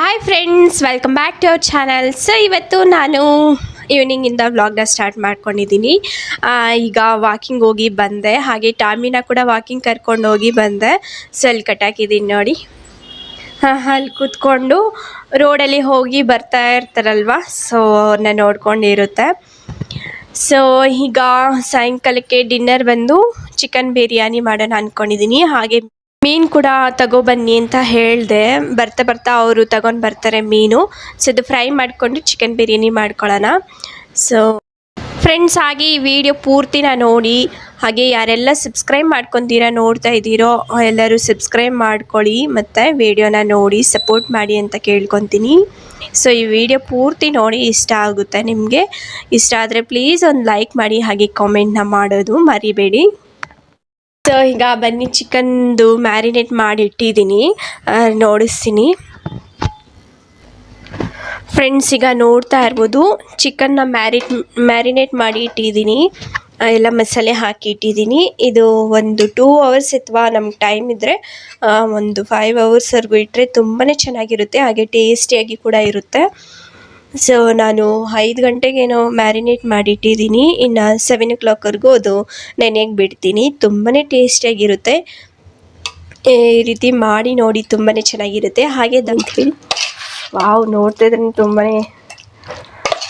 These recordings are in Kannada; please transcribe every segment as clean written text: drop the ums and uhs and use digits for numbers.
Hi friends, welcome back to our channel. So ಇವತ್ತು ನಾನು ಈವ್ನಿಂಗಿಂದ ವ್ಲಾಗ್ನ ಸ್ಟಾರ್ಟ್ ಮಾಡ್ಕೊಂಡಿದ್ದೀನಿ. ಈಗ ವಾಕಿಂಗ್ ಹೋಗಿ ಬಂದೆ, ಹಾಗೆ ಟಾಮಿನ ಕೂಡ ವಾಕಿಂಗ್ ಕರ್ಕೊಂಡು ಹೋಗಿ ಬಂದೆ. ಸೊ ಅಲ್ಲಿ ಕಟ್ಟಾಕಿದ್ದೀನಿ ನೋಡಿ. ಅಲ್ಲಿ ಕೂತ್ಕೊಂಡು ರೋಡಲ್ಲಿ ಹೋಗಿ ಬರ್ತಾ ಇರ್ತಾರಲ್ವ, ಸೊ ಅವ್ರನ್ನ ನೋಡ್ಕೊಂಡಿರುತ್ತೆ. ಸೊ ಈಗ ಸಾಯಂಕಾಲಕ್ಕೆ ಡಿನ್ನರ್ ಬಂದು ಚಿಕನ್ ಬಿರಿಯಾನಿ ಮಾಡೋಣ ಅಂದ್ಕೊಂಡಿದ್ದೀನಿ. ಹಾಗೆ ಮೀನು ಕೂಡ ತಗೊಬನ್ನಿ ಅಂತ ಹೇಳಿದೆ. ಬರ್ತಾ ಅವರು ತಗೊಂಡು ಬರ್ತಾರೆ ಮೀನು. ಸೊ ಇದು ಫ್ರೈ ಮಾಡಿಕೊಂಡು ಚಿಕನ್ ಬಿರಿಯಾನಿ ಮಾಡ್ಕೊಳ್ಳೋಣ. ಸೊ ಫ್ರೆಂಡ್ಸ್, ಹಾಗೆ ಈ ವಿಡಿಯೋ ಪೂರ್ತಿನ ನೋಡಿ. ಹಾಗೆ ಯಾರೆಲ್ಲ ಸಬ್ಸ್ಕ್ರೈಬ್ ಮಾಡ್ಕೊತೀರಾ ನೋಡ್ತಾ ಇದ್ದೀರೋ ಎಲ್ಲರೂ ಸಬ್ಸ್ಕ್ರೈಬ್ ಮಾಡ್ಕೊಳ್ಳಿ ಮತ್ತು ವಿಡಿಯೋನ ನೋಡಿ ಸಪೋರ್ಟ್ ಮಾಡಿ ಅಂತ ಕೇಳ್ಕೊತೀನಿ. ಸೊ ಈ ವಿಡಿಯೋ ಪೂರ್ತಿ ನೋಡಿ, ಇಷ್ಟ ಆಗುತ್ತೆ ನಿಮಗೆ. ಇಷ್ಟ ಆದರೆ ಪ್ಲೀಸ್ ಒಂದು ಲೈಕ್ ಮಾಡಿ, ಹಾಗೆ ಕಾಮೆಂಟ್ನ ಮಾಡೋದು ಮರಿಬೇಡಿ. ಸೊ ಈಗ ಬನ್ನಿ, ಚಿಕನ್ದು ಮ್ಯಾರಿನೇಟ್ ಮಾಡಿ ಇಟ್ಟಿದ್ದೀನಿ, ನೋಡಿಸ್ತೀನಿ. ಫ್ರೆಂಡ್ಸ್, ಈಗ ನೋಡ್ತಾ ಇರ್ಬೋದು, ಚಿಕನ್ನ ಮ್ಯಾರಿನೇಟ್ ಮಾಡಿ ಇಟ್ಟಿದ್ದೀನಿ, ಎಲ್ಲ ಮಸಾಲೆ ಹಾಕಿ ಇಟ್ಟಿದ್ದೀನಿ. ಇದು ಒಂದು 2 hours ಅಥವಾ ನಮ್ಗೆ ಟೈಮ್ ಇದ್ದರೆ ಒಂದು 5 hours ಇಟ್ಟರೆ ತುಂಬಾ ಚೆನ್ನಾಗಿರುತ್ತೆ, ಹಾಗೆ ಟೇಸ್ಟಿಯಾಗಿ ಕೂಡ ಇರುತ್ತೆ. ಸೊ ನಾನು 5 ಗಂಟೆಗೇನೋ ಮ್ಯಾರಿನೇಟ್ ಮಾಡಿಟ್ಟಿದ್ದೀನಿ. ಇನ್ನು 7 o'clock ಅದು ನೆನೆಗೆ ಬಿಡ್ತೀನಿ. ತುಂಬಾ ಟೇಸ್ಟಿಯಾಗಿರುತ್ತೆ. ಈ ರೀತಿ ಮಾಡಿ ನೋಡಿ, ತುಂಬಾ ಚೆನ್ನಾಗಿರುತ್ತೆ. ಹಾಗೆ ದಂಕಿ ವಾವ್, ನೋಡ್ತಾ ಇದ್ರೆ ತುಂಬಾ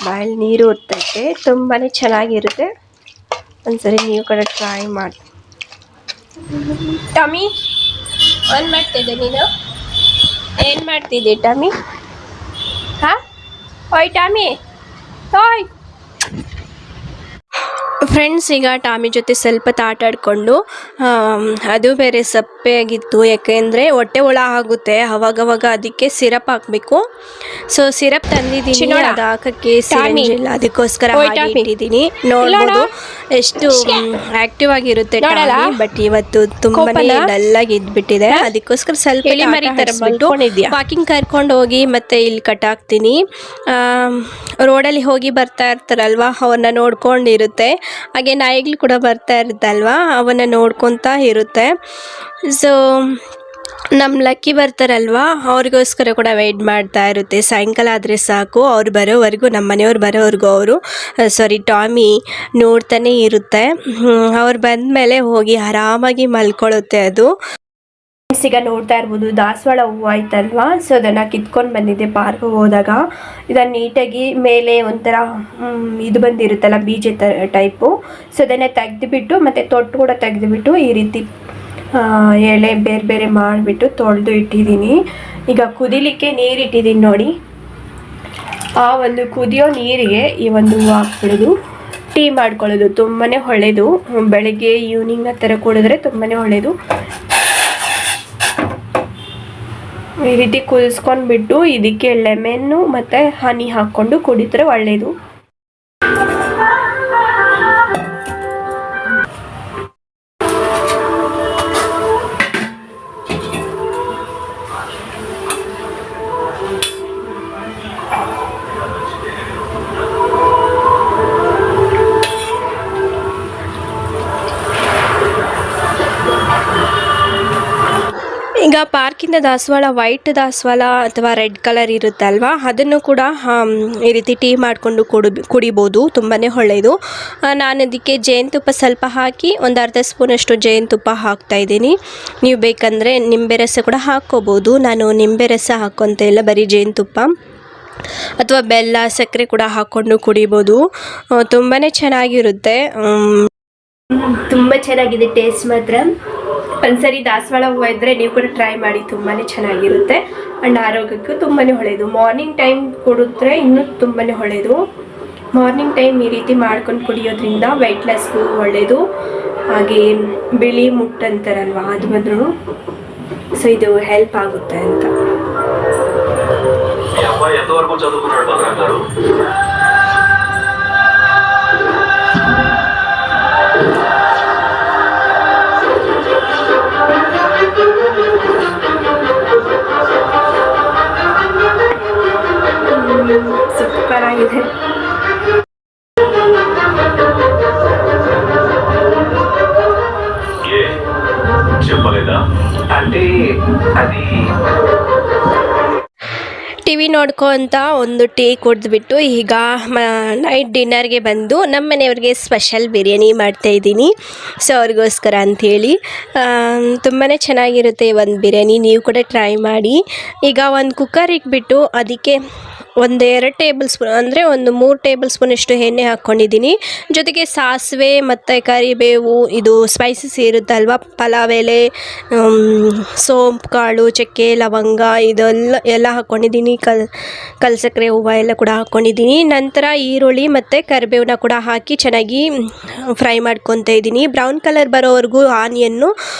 ಬಾಯಲ್ಲಿ ನೀರು ಹೊತ್ತೈತೆ. ತುಂಬಾ ಚೆನ್ನಾಗಿರುತ್ತೆ. ಒಂದ್ಸರಿ ನೀವು ಕೂಡ ಟ್ರೈ ಮಾಡಿ. ಟಾಮಿ, ಆನ್ ಮಾಡ್ತಿದ್ದೆ ನೀನು? ಏನು ಮಾಡ್ತಿದ್ದೆ ಟಾಮಿ? ಹಾಂ, ಓಯ್ ಟಾಮಿ, ಓಯ್. ಫ್ರೆಂಡ್ಸ್, ಈಗ ಟಾಮಿ ಜೊತೆ ಸ್ವಲ್ಪ ಆಟ ಆಡಿಕೊಂಡು, ಅದು ಬೇರೆ ಸಪ್ಪೆಯಾಗಿತ್ತು, ಯಾಕೆಂದರೆ ಹೊಟ್ಟೆ ಒಳ ಆಗುತ್ತೆ ಅವಾಗವಾಗ, ಅದಕ್ಕೆ ಸಿರಪ್ ಹಾಕಬೇಕು. ಸೊ ಸಿರಪ್ ತಂದಿದ್ದೀನಿ, ಅದು ಹಾಕೋಕ್ಕೆ ಸಿರಿಂಜ್ ಇಲ್ಲ, ಅದಕ್ಕೋಸ್ಕರ ಇಟ್ಟಿದ್ದೀನಿ. ನೋಡ್ಬೋದು ಎಷ್ಟು ಆ್ಯಕ್ಟಿವ್ ಆಗಿರುತ್ತೆ ಟಾಮಿ, ಬಟ್ ಇವತ್ತು ತುಂಬಾ ಡಲ್ಲಾಗಿ ಇದ್ಬಿಟ್ಟಿದೆ. ಅದಕ್ಕೋಸ್ಕರ ಸ್ವಲ್ಪ ತರಿಸ್ಬಿಟ್ಟು ವಾಕಿಂಗ್ ಕರ್ಕೊಂಡು ಹೋಗಿ ಮತ್ತೆ ಇಲ್ಲಿ ಕಟ್ಟಾಕ್ತೀನಿ. ರೋಡಲ್ಲಿ ಹೋಗಿ ಬರ್ತಾ ಇರ್ತಾರಲ್ವ, ಅವನ್ನ ನೋಡ್ಕೊಂಡಿರುತ್ತೆ. ಹಾಗೆ ನಾಯಿಗಳು ಕೂಡ ಬರ್ತಾ ಇರುತ್ತಲ್ವ, ಅವನ್ನ ನೋಡ್ಕೊತಾ ಇರುತ್ತೆ. ಸೊ ನಮ್ಮ ಲಕ್ಕಿ ಬರ್ತಾರಲ್ವ, ಅವ್ರಿಗೋಸ್ಕರ ಕೂಡ ವೆಯ್ಟ್ ಮಾಡ್ತಾ ಇರುತ್ತೆ. ಸಾಯಂಕಾಲ ಆದರೆ ಸಾಕು, ಅವ್ರು ಬರೋವರೆಗೂ, ನಮ್ಮ ಮನೆಯವ್ರು ಬರೋವರೆಗೂ ಟಾಮಿ ನೋಡ್ತಾನೆ ಇರುತ್ತೆ. ಅವ್ರು ಬಂದಮೇಲೆ ಹೋಗಿ ಆರಾಮಾಗಿ ಮಲ್ಕೊಳ್ಳುತ್ತೆ ಅದು. ಈಗ ನೋಡ್ತಾ ಇರ್ಬೋದು, ದಾಸವಾಳ ಹೂವು ಆಯ್ತಲ್ವಾ, ಸೊ ಅದನ್ನು ಕಿತ್ಕೊಂಡು ಬಂದಿದ್ದೆ ಪಾರ್ಕ್ಗೆ ಹೋದಾಗ. ಇದನ್ನು ನೀಟಾಗಿ ಮೇಲೆ ಒಂಥರ ಇದು ಬಂದಿರುತ್ತಲ್ಲ, ಬೀಜ ಟೈಪು, ಸೊ ಅದನ್ನು ತೆಗೆದುಬಿಟ್ಟು ಮತ್ತು ತೊಟ್ಟು ಕೂಡ ತೆಗೆದುಬಿಟ್ಟು ಈ ರೀತಿ ಎಳೆ ಬೇರೆ ಬೇರೆ ಮಾಡಿಬಿಟ್ಟು ತೊಳೆದು ಇಟ್ಟಿದ್ದೀನಿ. ಈಗ ಕುದಿಲಿಕ್ಕೆ ನೀರು ಇಟ್ಟಿದ್ದೀನಿ ನೋಡಿ. ಆ ಒಂದು ಕುದಿಯೋ ನೀರಿಗೆ ಈ ಒಂದು ಹೂವು ಹಾಕ್ಬಿಡೋದು, ಟೀ ಮಾಡ್ಕೊಳ್ಳೋದು. ತುಂಬಾ ಒಳ್ಳೆಯದು, ಬೆಳಗ್ಗೆ ಈವ್ನಿಂಗ್ ಆ ಥರ ಕುಡಿದ್ರೆ ತುಂಬಾ ಒಳ್ಳೆಯದು. ಈ ರೀತಿ ಕುದಿಸ್ಕೊಂಡ್ಬಿಟ್ಟು ಇದಕ್ಕೆ ಲೆಮನ್ನು ಮತ್ತು ಹನಿ ಹಾಕ್ಕೊಂಡು ಕುಡಿದ್ರೆ ಒಳ್ಳೆಯದು. ಈಗ ಪಾರ್ಕಿಂದ ದಾಸವಾಳ, ವೈಟ್ ದಾಸವಾಳ ಅಥವಾ ರೆಡ್ ಕಲರ್ ಇರುತ್ತಲ್ವ, ಅದನ್ನು ಕೂಡ ಈ ರೀತಿ ಟೀ ಮಾಡಿಕೊಂಡು ಕುಡಿಬೋದು, ತುಂಬಾ ಒಳ್ಳೆಯದು. ನಾನು ಅದಕ್ಕೆ ಜೇನುತುಪ್ಪ ಸ್ವಲ್ಪ ಹಾಕಿ ಒಂದು ಅರ್ಧ ಸ್ಪೂನಷ್ಟು ಜೇನುತುಪ್ಪ ಹಾಕ್ತಾಯಿದ್ದೀನಿ. ನೀವು ಬೇಕಂದರೆ ನಿಂಬೆ ರಸ ಕೂಡ ಹಾಕ್ಕೋಬೋದು. ನಾನು ನಿಂಬೆ ರಸ ಹಾಕ್ಕೊತ ಇಲ್ಲ, ಬರೀ ಜೇನುತುಪ್ಪ ಅಥವಾ ಬೆಲ್ಲ, ಸಕ್ಕರೆ ಕೂಡ ಹಾಕ್ಕೊಂಡು ಕುಡಿಬೋದು. ತುಂಬಾ ಚೆನ್ನಾಗಿರುತ್ತೆ, ತುಂಬ ಚೆನ್ನಾಗಿದೆ ಟೇಸ್ಟ್ ಮಾತ್ರ. ಒಂದ್ಸರಿ ದಾಸವಾಳ ಹೂವು ಇದ್ದರೆ ನೀವು ಕೂಡ ಟ್ರೈ ಮಾಡಿ, ತುಂಬಾ ಚೆನ್ನಾಗಿರುತ್ತೆ. ಆ್ಯಂಡ್ ಆರೋಗ್ಯಕ್ಕೂ ತುಂಬಾ ಒಳ್ಳೆಯದು. ಮಾರ್ನಿಂಗ್ ಟೈಮ್ ಕುಡಿದ್ರೆ ಇನ್ನೂ ತುಂಬಾ ಒಳ್ಳೆಯದು. ಮಾರ್ನಿಂಗ್ ಟೈಮ್ ಈ ರೀತಿ ಮಾಡ್ಕೊಂಡು ಕುಡಿಯೋದ್ರಿಂದ ವೆಯ್ಟ್ ಲಾಸ್ಗೂ ಒಳ್ಳೆಯದು. ಹಾಗೆ ಬಿಳಿ ಮುಟ್ಟು ಅಂತಾರಲ್ವ, ಅದು ಬಂದ್ರೂ ಸೊ ಇದು ಹೆಲ್ಪ್ ಆಗುತ್ತೆ ಅಂತ. ಸೂಪರ್ ಆಗಿದೆ. చెప్పలేదా అంటే అది ಟಿ ವಿ ನೋಡ್ಕೊತ ಒಂದು ಟೀ ಕುಡಿದ್ಬಿಟ್ಟು ಈಗ ನೈಟ್ ಡಿನ್ನರ್ಗೆ ಬಂದು ನಮ್ಮ ಮನೆಯವ್ರಿಗೆ ಸ್ಪೆಷಲ್ ಬಿರಿಯಾನಿ ಮಾಡ್ತಾಯಿದ್ದೀನಿ. ಸೊ ಅವ್ರಿಗೋಸ್ಕರ ಅಂಥೇಳಿ ತುಂಬಾ ಚೆನ್ನಾಗಿರುತ್ತೆ ಒಂದು ಬಿರಿಯಾನಿ. ನೀವು ಕೂಡ ಟ್ರೈ ಮಾಡಿ. ಈಗ ಒಂದು ಕುಕ್ಕರ್ ಇಟ್ಬಿಟ್ಟು ಅದಕ್ಕೆ ಒಂದು 2 ಟೇಬಲ್ ಸ್ಪೂನ್ ಅಂದರೆ ಒಂದು 3 ಟೇಬಲ್ ಸ್ಪೂನಷ್ಟು ಎಣ್ಣೆ ಹಾಕ್ಕೊಂಡಿದ್ದೀನಿ. ಜೊತೆಗೆ ಸಾಸಿವೆ ಮತ್ತು ಕರಿಬೇವು, ಇದು ಸ್ಪೈಸಸ್ ಇರುತ್ತಲ್ವ, ಪಲಾವ್ ಎಲೆ, ಸೋಂಪು ಕಾಳು, ಚಕ್ಕೆ, ಲವಂಗ ಇದೆಲ್ಲ ಹಾಕ್ಕೊಂಡಿದ್ದೀನಿ. ಕಲ್ಸಕ್ಕರೆ ಹೂವು ಎಲ್ಲ ಕೂಡ ಹಾಕ್ಕೊಂಡಿದ್ದೀನಿ. ನಂತರ ಈರುಳ್ಳಿ ಮತ್ತು ಕರಿಬೇವನ್ನ ಕೂಡ ಹಾಕಿ ಚೆನ್ನಾಗಿ ಫ್ರೈ ಮಾಡ್ಕೊತಾ ಇದ್ದೀನಿ. ಬ್ರೌನ್ ಕಲರ್ ಬರೋವರೆಗೂ ಆನಿಯನ್ನು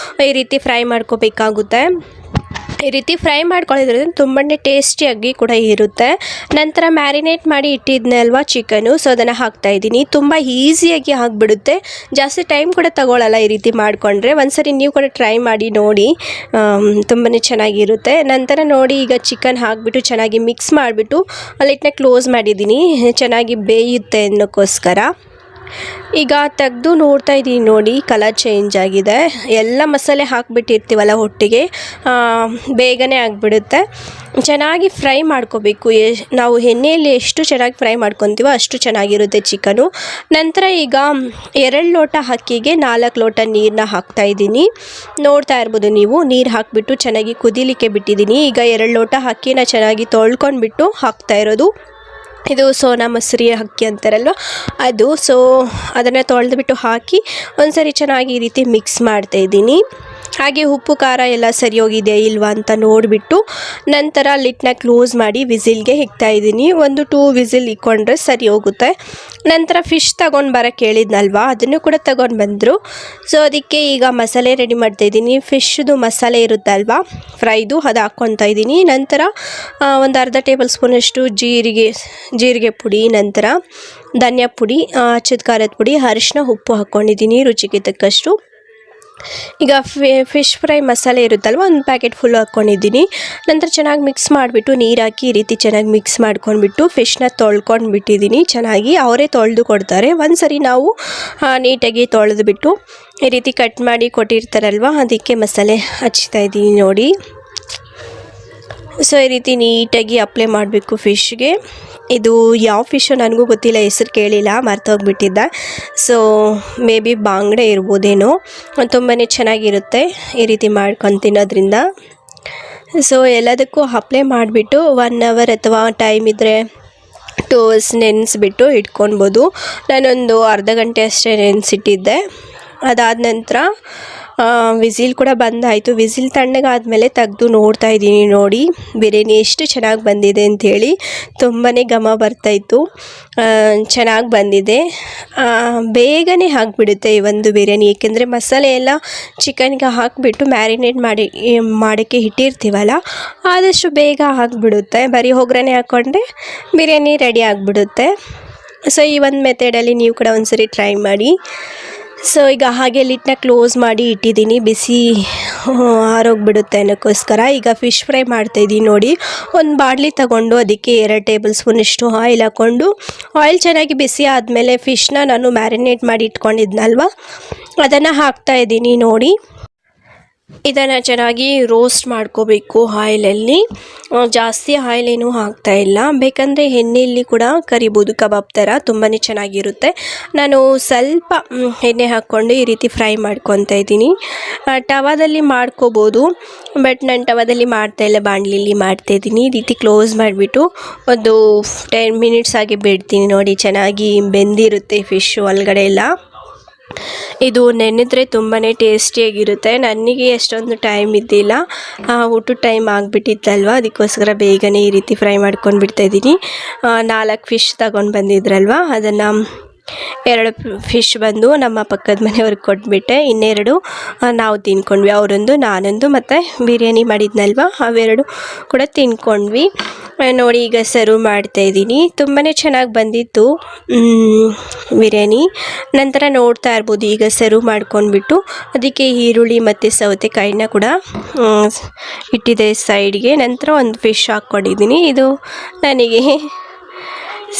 ಈ ರೀತಿ ಫ್ರೈ ಮಾಡ್ಕೋಬೇಕಾಗುತ್ತೆ. ಈ ರೀತಿ ಫ್ರೈ ಮಾಡ್ಕೊಳ್ಳೋದ್ರಿಂದ ತುಂಬಾ ಟೇಸ್ಟಿಯಾಗಿ ಕೂಡ ಇರುತ್ತೆ. ನಂತರ ಮ್ಯಾರಿನೇಟ್ ಮಾಡಿ ಇಟ್ಟಿದ್ದೆ ಅಲ್ವಾ ಚಿಕನು, ಸೊ ಅದನ್ನು ಹಾಕ್ತಾಯಿದ್ದೀನಿ. ತುಂಬ ಈಸಿಯಾಗಿ ಆಗಿಬಿಡುತ್ತೆ, ಜಾಸ್ತಿ ಟೈಮ್ ಕೂಡ ತಗೊಳ್ಳಲ್ಲ ಈ ರೀತಿ ಮಾಡಿಕೊಂಡ್ರೆ. ಒಂದ್ಸರಿ ನೀವು ಕೂಡ ಟ್ರೈ ಮಾಡಿ ನೋಡಿ, ತುಂಬಾ ಚೆನ್ನಾಗಿರುತ್ತೆ. ನಂತರ ನೋಡಿ ಈಗ ಚಿಕನ್ ಹಾಕಿಬಿಟ್ಟು ಚೆನ್ನಾಗಿ ಮಿಕ್ಸ್ ಮಾಡಿಬಿಟ್ಟು ಲೈಟ್ನ ಕ್ಲೋಸ್ ಮಾಡಿದ್ದೀನಿ, ಚೆನ್ನಾಗಿ ಬೇಯುತ್ತೆ ಅನ್ನೋಕ್ಕೋಸ್ಕರ. ಈಗ ತೆಗೆದು ನೋಡ್ತಾ ಇದ್ದೀನಿ ನೋಡಿ, ಕಲರ್ ಚೇಂಜ್ ಆಗಿದೆ. ಎಲ್ಲ ಮಸಾಲೆ ಹಾಕಿಬಿಟ್ಟಿರ್ತೀವಲ್ಲ ಒಟ್ಟಿಗೆ, ಬೇಗನೆ ಆಗಿಬಿಡುತ್ತೆ. ಚೆನ್ನಾಗಿ ಫ್ರೈ ಮಾಡ್ಕೋಬೇಕು. ನಾವು ಎಣ್ಣೆಯಲ್ಲಿ ಎಷ್ಟು ಚೆನ್ನಾಗಿ ಫ್ರೈ ಮಾಡ್ಕೊತೀವೋ ಅಷ್ಟು ಚೆನ್ನಾಗಿರುತ್ತೆ ಚಿಕನು. ನಂತರ ಈಗ 2 ಲೋಟ ಅಕ್ಕಿಗೆ 4 ಲೋಟ ನೀರನ್ನ ಹಾಕ್ತಾಯಿದ್ದೀನಿ. ನೋಡ್ತಾ ಇರ್ಬೋದು ನೀವು, ನೀರು ಹಾಕಿಬಿಟ್ಟು ಚೆನ್ನಾಗಿ ಕುದಿಲಿಕ್ಕೆ ಬಿಟ್ಟಿದ್ದೀನಿ. ಈಗ 2 ಲೋಟ ಅಕ್ಕಿನ ಚೆನ್ನಾಗಿ ತೊಳ್ಕೊಂಡ್ಬಿಟ್ಟು ಹಾಕ್ತಾ ಇರೋದು. ಇದು ಸೋನಾ ಮಸೂರಿ ಅಕ್ಕಿ ಅಂತಾರಲ್ವ ಅದು. ಸೊ ಅದನ್ನು ತೊಳೆದ್ಬಿಟ್ಟು ಹಾಕಿ ಒಂದ್ಸರಿ ಚೆನ್ನಾಗಿ ಈ ರೀತಿ ಮಿಕ್ಸ್ ಮಾಡ್ತಾಯಿದ್ದೀನಿ. ಹಾಗೆ ಉಪ್ಪು ಖಾರ ಎಲ್ಲ ಸರಿ ಹೋಗಿದೆಯಾ ಇಲ್ವಾ ಅಂತ ನೋಡಿಬಿಟ್ಟು ನಂತರ ಲಿಡ್ನ ಕ್ಲೋಸ್ ಮಾಡಿ ವಿಸಿಲ್ಗೆ ಇಕ್ತಾಯಿದ್ದೀನಿ. 1-2 ವಿಸಿಲ್ ಇಕ್ಕೊಂಡ್ರೆ ಸರಿ ಹೋಗುತ್ತೆ. ನಂತರ ಫಿಶ್ ತಗೊಂಡು ಬರೋಕ್ಕೆ ಹೇಳಿದ್ನಲ್ವ, ಅದನ್ನು ಕೂಡ ತಗೊಂಡು ಬಂದರು. ಸೊ ಅದಕ್ಕೆ ಈಗ ಮಸಾಲೆ ರೆಡಿ ಮಾಡ್ತಾಯಿದ್ದೀನಿ. ಫಿಶ್ದು ಮಸಾಲೆ ಇರುತ್ತಲ್ವ ಫ್ರೈದು, ಅದು ಹಾಕ್ಕೊತಾ ಇದ್ದೀನಿ. ನಂತರ ಒಂದು ಅರ್ಧ ಟೇಬಲ್ ಸ್ಪೂನಷ್ಟು ಜೀರಿಗೆ ಪುಡಿ, ನಂತರ ಧನಿಯಾ ಪುಡಿ, ಅಚ್ಚದ ಖಾರದ ಪುಡಿ, ಅರಿಶಿನ, ಉಪ್ಪು ಹಾಕ್ಕೊಂಡಿದ್ದೀನಿ ರುಚಿಗೆ ತಕ್ಕಷ್ಟು. ಈಗ ಫಿಶ್ ಫ್ರೈ ಮಸಾಲೆ ಇರುತ್ತಲ್ವ, ಒಂದು ಪ್ಯಾಕೆಟ್ ಫುಲ್ ಹಾಕ್ಕೊಂಡಿದ್ದೀನಿ. ನಂತರ ಚೆನ್ನಾಗಿ ಮಿಕ್ಸ್ ಮಾಡಿಬಿಟ್ಟು ನೀರು ಹಾಕಿ ಈ ರೀತಿ ಚೆನ್ನಾಗಿ ಮಿಕ್ಸ್ ಮಾಡ್ಕೊಂಡ್ಬಿಟ್ಟು ಫಿಶ್ನ ತೊಳ್ಕೊಂಡು ಬಿಟ್ಟಿದ್ದೀನಿ. ಚೆನ್ನಾಗಿ ಅವರೇ ತೊಳೆದು ಕೊಡ್ತಾರೆ. ಒಂದು ಸರಿ ನಾವು ನೀಟಾಗಿ ತೊಳೆದ್ಬಿಟ್ಟು ಈ ರೀತಿ ಕಟ್ ಮಾಡಿ ಕೊಟ್ಟಿರ್ತಾರಲ್ವ, ಅದಕ್ಕೆ ಮಸಾಲೆ ಹಚ್ತಾ ಇದ್ದೀನಿ ನೋಡಿ. ಸೊ ಈ ರೀತಿ ನೀಟಾಗಿ ಅಪ್ಲೈ ಮಾಡಬೇಕು ಫಿಶ್ಗೆ. ಇದು ಯಾವ ಫಿಶು ನನಗೂ ಗೊತ್ತಿಲ್ಲ, ಹೆಸರು ಕೇಳಿಲ್ಲ, ಮರ್ತೋಗ್ಬಿಟ್ಟಿದ್ದೆ. ಸೊ ಮೇ ಬಿ ಬಾಂಗ್ಡೆ ಇರ್ಬೋದೇನೋ. ತುಂಬಾ ಚೆನ್ನಾಗಿರುತ್ತೆ ಈ ರೀತಿ ಮಾಡ್ಕೊಂಡು ತಿನ್ನೋದ್ರಿಂದ. ಸೊ ಎಲ್ಲದಕ್ಕೂ ಅಪ್ಲೈ ಮಾಡಿಬಿಟ್ಟು 1 ಅವರ್ ಅಥವಾ ಟೈಮ್ ಇದ್ದರೆ 2 ಅವರ್ಸ್ ನೆನೆಸ್ಬಿಟ್ಟು ಇಟ್ಕೊಳ್ಬೋದು. ನಾನೊಂದು ಅರ್ಧ ಗಂಟೆ ಅಷ್ಟೇ ನೆನೆಸಿಟ್ಟಿದ್ದೆ. ಅದಾದ ನಂತರ ವಿಸಿಲ್ ಕೂಡ ಬಂದಾಯಿತು. ವಿಸಿಲ್ ತಣ್ಣಗಾದ್ಮೇಲೆ ತೆಗೆದು ನೋಡ್ತಾ ಇದ್ದೀನಿ ನೋಡಿ, ಬಿರಿಯಾನಿ ಎಷ್ಟು ಚೆನ್ನಾಗಿ ಬಂದಿದೆ ಅಂಥೇಳಿ. ತುಂಬಾ ಘಮ ಬರ್ತಾಯಿತ್ತು, ಚೆನ್ನಾಗಿ ಬಂದಿದೆ. ಬೇಗನೆ ಆಗಿಬಿಡುತ್ತೆ ಈ ಒಂದು ಬಿರಿಯಾನಿ, ಏಕೆಂದರೆ ಮಸಾಲೆ ಎಲ್ಲ ಚಿಕನ್ಗೆ ಹಾಕಿಬಿಟ್ಟು ಮ್ಯಾರಿನೇಟ್ ಮಾಡೋಕ್ಕೆ ಇಟ್ಟಿರ್ತೀವಲ್ಲ, ಆದಷ್ಟು ಬೇಗ ಆಗಿಬಿಡುತ್ತೆ. ಬರೀ ಒಗ್ಗರಣೆ ಹಾಕ್ಕೊಂಡ್ರೆ ಬಿರಿಯಾನಿ ರೆಡಿ ಆಗಿಬಿಡುತ್ತೆ. ಸೊ ಈ ಒಂದು ಮೆಥಡಲ್ಲಿ ನೀವು ಕೂಡ ಒಂದ್ಸರಿ ಟ್ರೈ ಮಾಡಿ. ಸೊ ಈಗ ಹಾಗೆ ಲಿಡ್ನ ಕ್ಲೋಸ್ ಮಾಡಿ ಇಟ್ಟಿದ್ದೀನಿ, ಬಿಸಿ ಆರೋಗ್ಬಿಡುತ್ತೆ ಅನ್ನೋಕ್ಕೋಸ್ಕರ. ಈಗ ಫಿಶ್ ಫ್ರೈ ಮಾಡ್ತಾಯಿದ್ದೀನಿ ನೋಡಿ. ಒಂದು ಬಾಣಲಿ ತಗೊಂಡು ಅದಕ್ಕೆ 2 ಟೇಬಲ್ ಸ್ಪೂನಷ್ಟು ಆಯಿಲ್ ಹಾಕ್ಕೊಂಡು, ಆಯಿಲ್ ಚೆನ್ನಾಗಿ ಬಿಸಿ ಆದಮೇಲೆ ಫಿಶ್ನ ನಾನು ಮ್ಯಾರಿನೇಟ್ ಮಾಡಿ ಇಟ್ಕೊಂಡಿದ್ನಲ್ವ, ಅದನ್ನು ಹಾಕ್ತಾಯಿದ್ದೀನಿ ನೋಡಿ. ಇದನ್ನು ಚೆನ್ನಾಗಿ ರೋಸ್ಟ್ ಮಾಡ್ಕೋಬೇಕು ಆಯಿಲಲ್ಲಿ. ಜಾಸ್ತಿ ಆಯಿಲ್ ಏನೂ ಹಾಕ್ತಾಯಿಲ್ಲ, ಬೇಕಂದರೆ ಎಣ್ಣೆಯಲ್ಲಿ ಕೂಡ ಕರಿಬೋದು ಕಬಾಬ್ ಥರ, ತುಂಬಾ ಚೆನ್ನಾಗಿರುತ್ತೆ. ನಾನು ಸ್ವಲ್ಪ ಎಣ್ಣೆ ಹಾಕ್ಕೊಂಡು ಈ ರೀತಿ ಫ್ರೈ ಮಾಡ್ಕೊತಾ ಇದ್ದೀನಿ. ಟವಾದಲ್ಲಿ ಮಾಡ್ಕೋಬೋದು, ಬಟ್ ನಾನು ಟವಾದಲ್ಲಿ ಮಾಡ್ತಾಯಿಲ್ಲ, ಬಾಣಲಿಲಿ ಮಾಡ್ತಾಯಿದ್ದೀನಿ. ಈ ರೀತಿ ಕ್ಲೋಸ್ ಮಾಡಿಬಿಟ್ಟು ಒಂದು 10 ಮಿನಿಟ್ಸ್ ಆಗಿ ಬಿಡ್ತೀನಿ ನೋಡಿ. ಚೆನ್ನಾಗಿ ಬೆಂದಿರುತ್ತೆ ಫಿಶ್ ಒಳಗಡೆ ಎಲ್ಲ. ಇದು ನೆನೆದ್ರೆ ತುಂಬಾ ಟೇಸ್ಟಿಯಾಗಿರುತ್ತೆ. ನನಗೆ ಎಷ್ಟೊಂದು ಟೈಮ್ ಇದ್ದಿಲ್ಲ, ಊಟದ ಟೈಮ್ ಆಗಿಬಿಟ್ಟಿತ್ತಲ್ವ, ಅದಕ್ಕೋಸ್ಕರ ಬೇಗನೆ ಈ ರೀತಿ ಫ್ರೈ ಮಾಡ್ಕೊಂಡು ಬಿಡ್ತಾಯಿದ್ದೀನಿ. 4 ಫಿಶ್ ತಗೊಂಡು ಬಂದಿದ್ರಲ್ವ, ಅದನ್ನು 2 ಫಿಶ್ ಬಂದು ನಮ್ಮ ಪಕ್ಕದ ಮನೆಯವ್ರಿಗೆ ಕೊಟ್ಬಿಟ್ಟೆ. ಇನ್ನೆರಡು ನಾವು ತಿನ್ಕೊಂಡ್ವಿ, ಅವರೊಂದು ನಾನೊಂದು, ಮತ್ತು ಬಿರಿಯಾನಿ ಮಾಡಿದ್ನಲ್ವ ಅವೆರಡು ಕೂಡ ತಿನ್ಕೊಂಡ್ವಿ ನೋಡಿ. ಈಗ ಸರ್ವ್ ಮಾಡ್ತಾಯಿದ್ದೀನಿ. ತುಂಬಾ ಚೆನ್ನಾಗಿ ಬಂದಿತ್ತು ಬಿರಿಯಾನಿ. ನಂತರ ನೋಡ್ತಾ ಇರ್ಬೋದು, ಈಗ ಸರ್ವ್ ಮಾಡ್ಕೊಂಡ್ಬಿಟ್ಟು ಅದಕ್ಕೆ ಈರುಳ್ಳಿ ಮತ್ತು ಸೌತೆಕಾಯಿನ ಕೂಡ ಇಟ್ಟಿದೆ ಸೈಡ್ಗೆ. ನಂತರ ಒಂದು ಫಿಶ್ ಹಾಕ್ಕೊಂಡಿದ್ದೀನಿ. ಇದು ನನಗೆ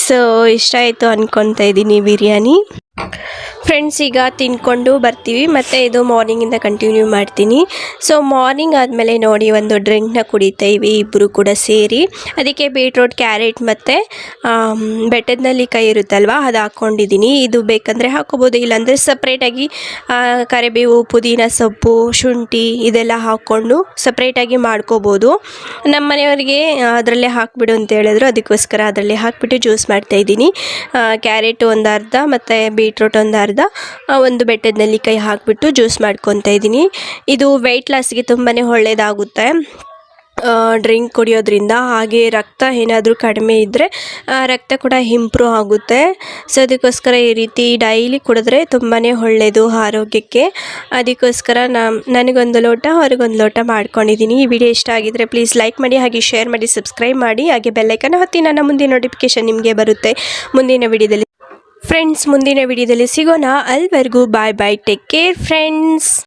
ಸೊ ಇಷ್ಟ ಆಯಿತು ಅಂದ್ಕೊತಾ ಇದ್ದೀನಿ ಬಿರಿಯಾನಿ. ಫ್ರೆಂಡ್ಸ್, ಈಗ ತಿನ್ಕೊಂಡು ಬರ್ತೀವಿ ಮತ್ತು ಇದು ಮಾರ್ನಿಂಗಿಂದ ಕಂಟಿನ್ಯೂ ಮಾಡ್ತೀನಿ. ಸೊ ಮಾರ್ನಿಂಗ್ ಆದಮೇಲೆ ನೋಡಿ ಒಂದು ಡ್ರಿಂಕ್ನ ಕುಡಿತೀವಿ ಇಬ್ಬರು ಕೂಡ ಸೇರಿ. ಅದಕ್ಕೆ ಬೀಟ್ರೋಟ್, ಕ್ಯಾರೆಟ್ ಮತ್ತು ಬೆಟ್ಟದ ನೆಲ್ಲಿಕಾಯಿ ಇರುತ್ತಲ್ವ ಅದು ಹಾಕ್ಕೊಂಡಿದ್ದೀನಿ. ಇದು ಬೇಕಂದರೆ ಹಾಕ್ಕೋಬೋದು, ಇಲ್ಲಾಂದರೆ ಸಪ್ರೇಟಾಗಿ ಕರಿಬೇವು, ಪುದೀನ ಸೊಪ್ಪು, ಶುಂಠಿ ಇದೆಲ್ಲ ಹಾಕ್ಕೊಂಡು ಸಪ್ರೇಟಾಗಿ ಮಾಡ್ಕೋಬೋದು. ನಮ್ಮ ಮನೆಯವರಿಗೆ ಅದರಲ್ಲೇ ಹಾಕಿಬಿಡು ಅಂತ ಹೇಳಿದ್ರು, ಅದಕ್ಕೋಸ್ಕರ ಅದರಲ್ಲೇ ಹಾಕಿಬಿಟ್ಟು ಜ್ಯೂಸ್ ಮಾಡ್ತಾಯಿದ್ದೀನಿ. ಕ್ಯಾರೆಟ್ ಒಂದು ಅರ್ಧ ಮತ್ತು ಬೀಟ್ರೋಟ್ ಒಂದು ಅರ್ಧ, ಒಂದು ಬೆಟ್ಟದ ನೆಲ್ಲಿಕಾಯಿ ಹಾಕಿಬಿಟ್ಟು ಜ್ಯೂಸ್ ಮಾಡ್ಕೊತಾ ಇದ್ದೀನಿ. ಇದು ವೆಯ್ಟ್ ಲಾಸ್ಗೆ ತುಂಬಾ ಒಳ್ಳೆಯದಾಗುತ್ತೆ ಡ್ರಿಂಕ್ ಕುಡಿಯೋದ್ರಿಂದ. ಹಾಗೆ ರಕ್ತ ಏನಾದರೂ ಕಡಿಮೆ ಇದ್ದರೆ ರಕ್ತ ಕೂಡ ಇಂಪ್ರೂವ್ ಆಗುತ್ತೆ. ಸೊ ಅದಕ್ಕೋಸ್ಕರ ಈ ರೀತಿ ಡೈಲಿ ಕುಡಿದ್ರೆ ತುಂಬಾ ಒಳ್ಳೆಯದು ಆರೋಗ್ಯಕ್ಕೆ. ಅದಕ್ಕೋಸ್ಕರ ನನಗೊಂದು ಲೋಟ, ಅವ್ರಿಗೊಂದು ಲೋಟ ಮಾಡ್ಕೊಂಡಿದ್ದೀನಿ. ಈ ವಿಡಿಯೋ ಇಷ್ಟ ಆಗಿದ್ದರೆ ಪ್ಲೀಸ್ ಲೈಕ್ ಮಾಡಿ, ಹಾಗೆ ಶೇರ್ ಮಾಡಿ, ಸಬ್ಸ್ಕ್ರೈಬ್ ಮಾಡಿ, ಹಾಗೆ ಬೆಲ್ಲೈಕನ್ ಒತ್ತಿ. ನನ್ನ ಮುಂದಿನ ನೋಟಿಫಿಕೇಷನ್ ನಿಮಗೆ ಬರುತ್ತೆ ಮುಂದಿನ ವಿಡಿಯೋದಲ್ಲಿ. ಫ್ರೆಂಡ್ಸ್, ಮುಂದಿನ ವಿಡಿಯೋದಲ್ಲಿ ಸಿಗೋಣ. ಅಲ್ಲಿವರೆಗೂ ಬಾಯ್ ಬಾಯ್, ಟೇಕ್ ಕೇರ್ ಫ್ರೆಂಡ್ಸ್.